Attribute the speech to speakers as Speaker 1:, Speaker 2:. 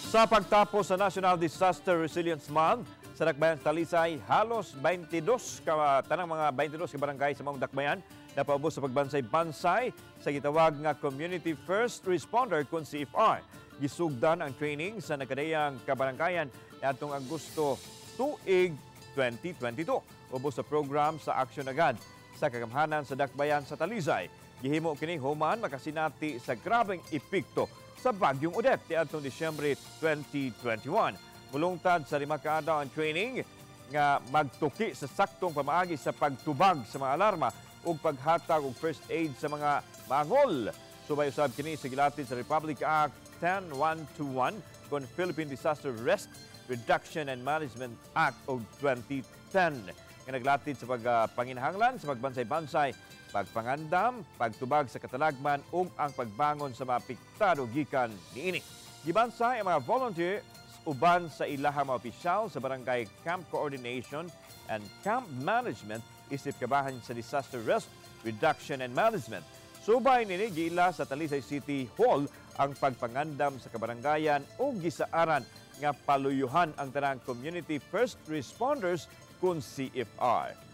Speaker 1: Sa pagtapos sa National Disaster Resilience Month, sa Dakbayan Talisay, halos 22 tanang mga 22 ka barangay sa mga dakbayan na paubos sa pagbansay-bansay sa gitawag nga Community First Responder kung CFR. Gisugdan ang training sa nakadayang kabaranggayan atong Agosto tuig 2022. Ubos sa program sa Aksyon Agad sa kagamhanan sa Dakbayan sa Talisay. Gihimo kini human makasinati sa grabeng epekto sa Bagyong Odette tiadtong Disyembre 2021. Mulungtad sa 5 ka adlaw ang training nga magtuki sa saktong pamaagi sa pagtubag sa mga alarma ug paghatag og first aid sa mga mangol. Subay usab kini sa gilatid sa Republic Act 10121 kon Philippine Disaster Risk Reduction and Management Act of 2010 nga naglatid sa pagpanginahanglan sa pagbansay-bansay, pagpangandam, pagtubag sa katalagman ug ang pagbangon sa mga apektado gikan niini. Gibansay ang mga volunteer uban sa ilahang mga opisyal sa Barangay Camp Coordination and Camp Management isip kabahan sa Disaster Risk Reduction and Management. Subay nini giila sa Talisay City Hall ang pagpangandam sa kabarangayan o gisaaran nga paluyuhan ang tanang Community First Responders kung CFR.